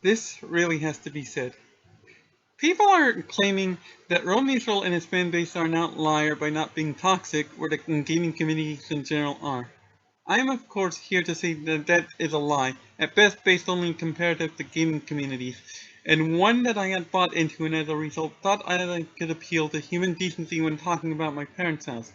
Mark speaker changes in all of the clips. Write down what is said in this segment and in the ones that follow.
Speaker 1: This really has to be said. People are claiming that RoahmMythril and his fanbase are an outlier by not being toxic, where the gaming communities in general are. I am of course here to say that that is a lie, at best based only comparative to gaming communities, and one that I had bought into and as a result thought I could appeal to human decency when talking about my parents' house.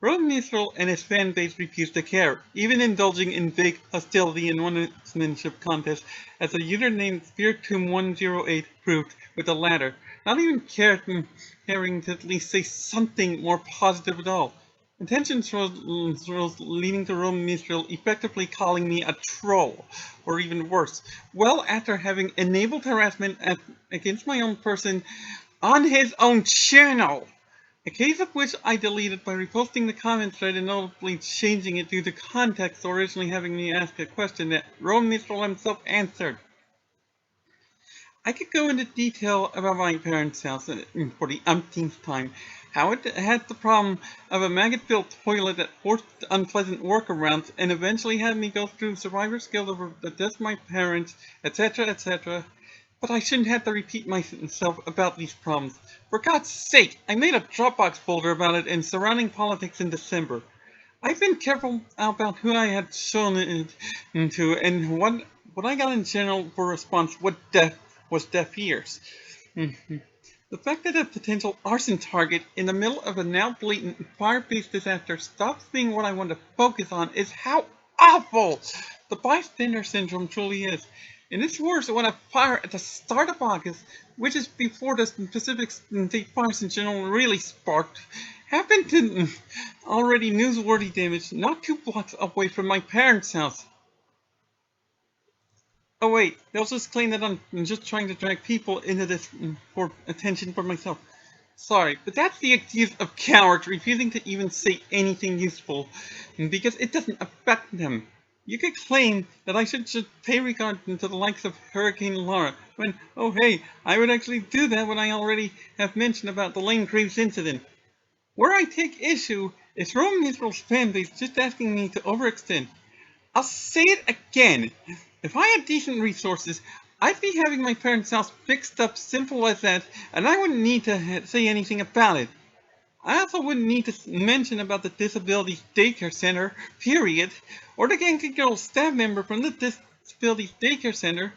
Speaker 1: RoahmMythril and his fan base refused to care, even indulging in vague hostility in one-upsmanship contests, as a user named Spiritum108 proved with the latter, not even caring to at least say something more positive at all. Attention swirls leading to RoahmMythril effectively calling me a troll, or even worse, well after having enabled harassment against my own person on his own channel. A case of which I deleted by reposting the comment thread and notably changing it due to context, originally having me ask a question that RoahmMythril himself answered. I could go into detail about my parents' house for the umpteenth time, how it had the problem of a maggot-filled toilet that forced unpleasant workarounds and eventually had me go through survivor's guilt over the death of my parents, etc., etc. But I shouldn't have to repeat myself about these problems. For God's sake, I made a Dropbox folder about it and surrounding politics in December. I've been careful about who I had shown it into, and what I got in general for response was deaf ears. The fact that a potential arson target in the middle of a now blatant fire-based disaster stops being what I want to focus on is how awful the bystander syndrome truly is. And it's worse when a fire at the start of August, which is before the Pacific State fires in general really sparked, happened to already newsworthy damage not 2 blocks away from my parents' house. Oh wait, they'll just claim that I'm just trying to drag people into this for attention for myself. Sorry, but that's the excuse of cowards refusing to even say anything useful, because it doesn't affect them. You could claim that I should just pay regard to the likes of Hurricane Laura, when, oh hey, I would actually do that when I already have mentioned about the Lane Graves incident. Where I take issue is RoahmMythril's fanbase just asking me to overextend. I'll say it again. If I had decent resources, I'd be having my parents' house fixed up simple as that, and I wouldn't need to say anything about it. I also wouldn't need to mention about the Disabilities Daycare Center, period, or the Yankee Girl staff member from the Disabilities Daycare Center,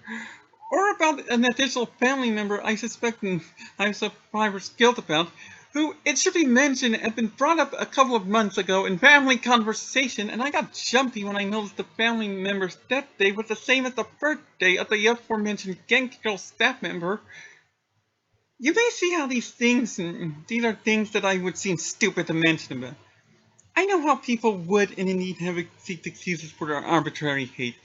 Speaker 1: or about an additional family member I suspect I have survivor's guilt about, who, it should be mentioned, had been brought up a couple of months ago in family conversation, and I got jumpy when I noticed the family member's death day was the same as the birthday of the aforementioned Yankee Girl staff member. You may see how these are things that I would seem stupid to mention about. I know how people would and indeed have seek excuses for their arbitrary hate.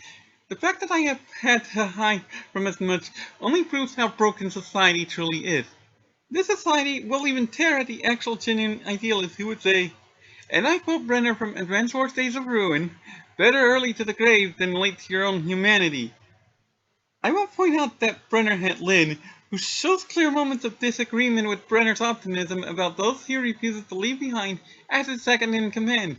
Speaker 1: The fact that I have had to hide from as much only proves how broken society truly is. This society will even tear at the actual genuine idealist who would say, and I quote Brenner from Advance Wars Days of Ruin, better early to the grave than late to your own humanity. I will point out that Brenner had Lynn, who shows clear moments of disagreement with Brenner's optimism about those he refuses to leave behind as his second in command.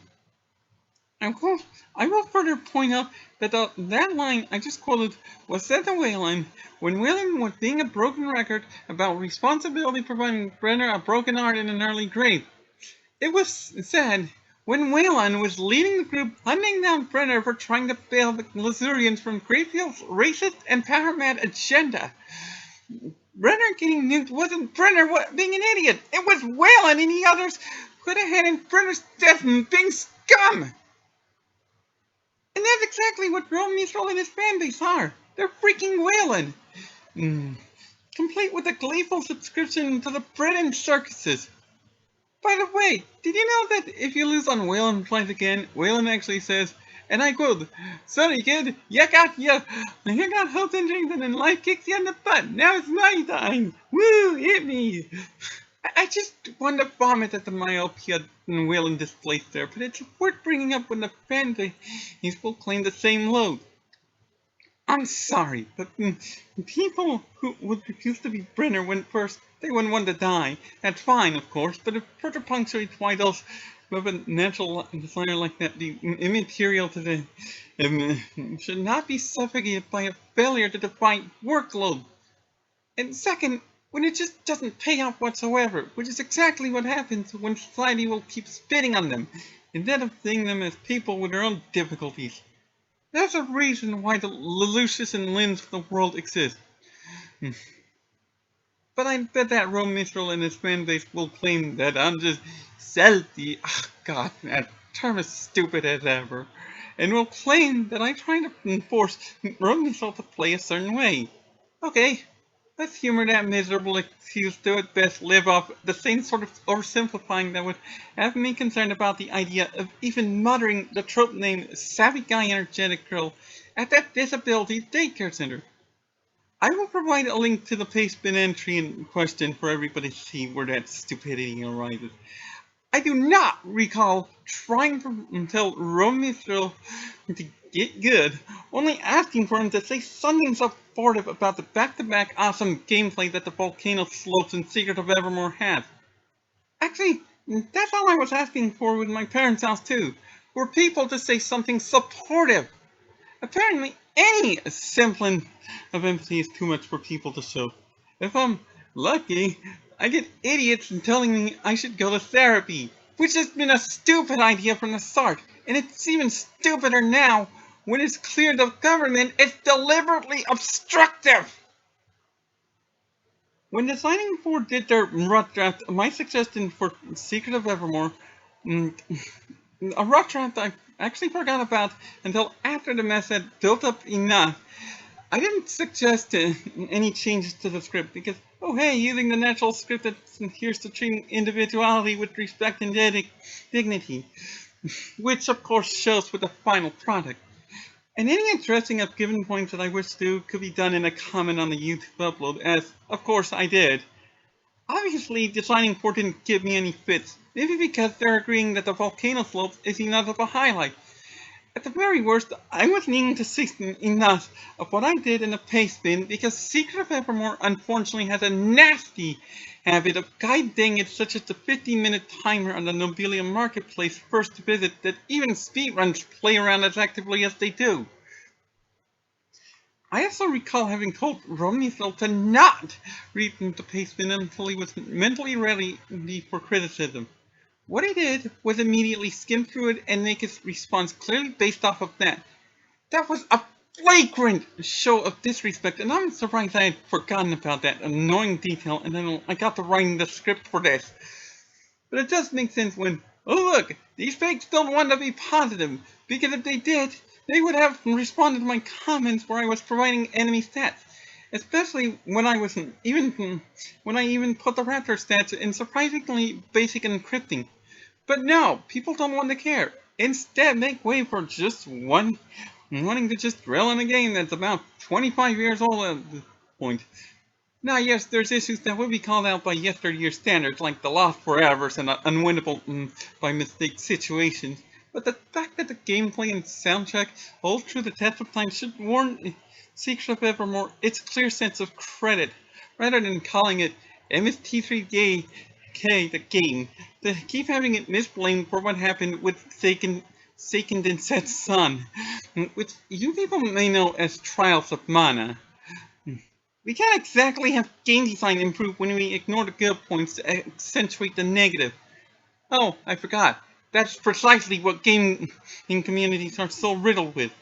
Speaker 1: I will further point out that that line I just quoted was said to Wayland when Wayland was being a broken record about responsibility providing Brenner a broken heart in an early grave. It was said when Wayland was leading the group hunting down Brenner for trying to bail the Lazurians from Greyfield's racist and power-mad agenda. Brenner getting nuked wasn't Brenner being an idiot. It was Wayland and the others could have had Brenner's death being scum. And that's exactly what RoahmMythril and his fanbase are. They're freaking Wayland. Complete with a gleeful subscription to the bread and circuses. By the way, did you know that if you lose on Wayland twice again, Wayland actually says, and I quote, "Sorry kid, you got health injuries and then life kicks you in the butt. Now it's my time. Woo, hit me." I just want to vomit at the myopia and Wayland displays there, but it's worth bringing up when the fanbase will claim the same load. I'm sorry, but people who would refuse to be Brenner when first they wouldn't want to die. That's fine, of course, but it further punctuates why those of a natural designer like that be immaterial to the should not be suffocated by a failure to define workload. And second, when it just doesn't pay off whatsoever, which is exactly what happens when society will keep spitting on them, instead of seeing them as people with their own difficulties. There's a reason why the Lelouches and Lins of the world exist. But I bet that RoahmMythril and his fanbase will claim that I'm just salty. Oh, God, that term is stupid as ever. And will claim that I'm trying to force RoahmMythril to play a certain way. Okay, let's humor that miserable excuse to at best live off the same sort of oversimplifying that would have me concerned about the idea of even muttering the trope name Savvy Guy Energetic Girl at that disability daycare center. I will provide a link to the Pastebin entry in question for everybody to see where that stupidity arises. I do not recall trying to tell RoahmMythril to get good, only asking for him to say something supportive about the back-to-back awesome gameplay that the volcano slopes in Secret of Evermore had. Actually, that's all I was asking for with my parents' house too, for people to say something supportive. Apparently, any semblance of empathy is too much for people to show. If I'm lucky, I get idiots telling me I should go to therapy, which has been a stupid idea from the start, and it's even stupider now when it's clear the government is deliberately obstructive. When designing for did their rough draft, my suggestion for Secret of Evermore, a rough draft I actually forgot about until after the mess had built up enough. I didn't suggest any changes to the script because, oh hey, using the natural script that adheres to treating individuality with respect and dignity, which of course shows with the final product. And any addressing of given points that I wish to do could be done in a comment on the YouTube upload, as, of course, I did. Obviously, designing for didn't give me any fits, maybe because they're agreeing that the volcano slopes is enough of a highlight. At the very worst, I was needing to see enough of what I did in the Pastebin because Secret of Evermore unfortunately has a nasty habit of guiding it, such as the 15-minute timer on the Nobilia Marketplace first visit that even speedruns play around as actively as they do. I also recall having told RoahmMythril to not read the Pastebin until he was mentally ready for criticism. What he did was immediately skim through it and make his response clearly based off of that. That was a flagrant show of disrespect, and I'm surprised I had forgotten about that annoying detail, and then I got to writing the script for this. But it does make sense when, oh look, these fakes don't want to be positive, because if they did, they would have responded to my comments where I was providing enemy stats. Especially when I even put the raptor stats in surprisingly basic encrypting. But no, people don't want to care. Instead, make way for just wanting to just drill in a game that's about 25 years old at this point. Now, yes, there's issues that will be called out by yesteryear standards, like the lost forevers and unwinnable by mistake situations. But the fact that the gameplay and soundtrack hold through the test of time should warrant Secret of Evermore its clear sense of credit, rather than calling it MST3K the game, to keep having it misblamed for what happened with Seiken Denset's son, which you people may know as Trials of Mana. We can't exactly have game design improve when we ignore the good points to accentuate the negative. Oh, I forgot. That's precisely what gaming communities are so riddled with.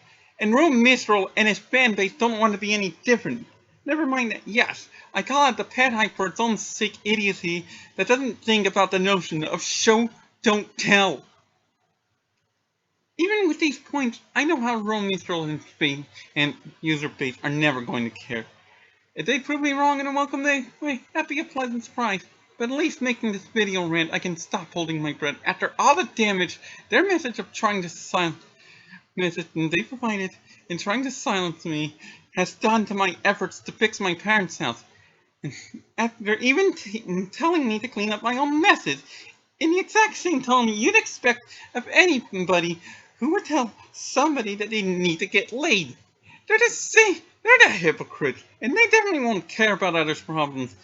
Speaker 1: And RoahmMythril and his fanbase don't want to be any different. Never mind that, yes, I call out the pet hype for its own sick idiocy that doesn't think about the notion of show, don't tell. Even with these points, I know how RoahmMythril and user base are never going to care. If they prove me wrong in a welcome day, wait, that'd be a pleasant surprise. But at least making this video rant, I can stop holding my breath after all the damage their message of trying to silence they provided in trying to silence me has done to my efforts to fix my parents' house. After even telling me to clean up my own messes, in the exact same tone you'd expect of anybody who would tell somebody that they need to get laid. They're the hypocrites, and they definitely won't care about others' problems.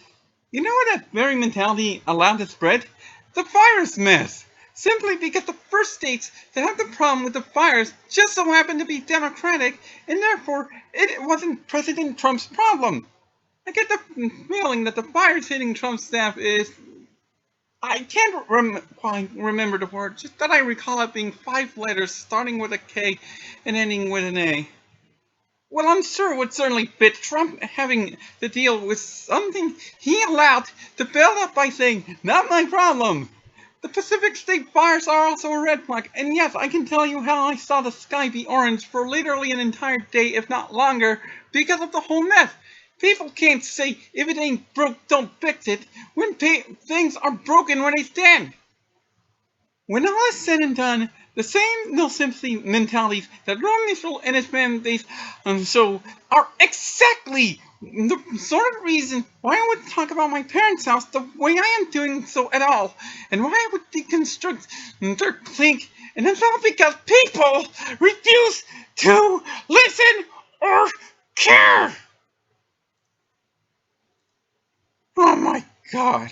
Speaker 1: You know what that very mentality allowed to spread? The virus mess! simply because the first states that had the problem with the fires just so happened to be Democratic, and therefore it wasn't President Trump's problem. I get the feeling that the fires hitting Trump's staff is... I can't quite remember the word, just that I recall it being 5 letters starting with a K and ending with an A. Well, I'm sure it would certainly fit Trump having to deal with something he allowed to build up by saying, "Not my problem." The Pacific State fires are also a red flag, and yes, I can tell you how I saw the sky be orange for literally an entire day, if not longer, because of the whole mess. People can't say, if it ain't broke, don't fix it, when things are broken where they stand. When all is said and done, the same no sympathy mentalities that RoahmMythril and his fan base so are exactly the sort of reason why I would talk about my parents' house the way I am doing so at all, and why I would deconstruct their clique, and it's all because people refuse to listen or care. Oh my God.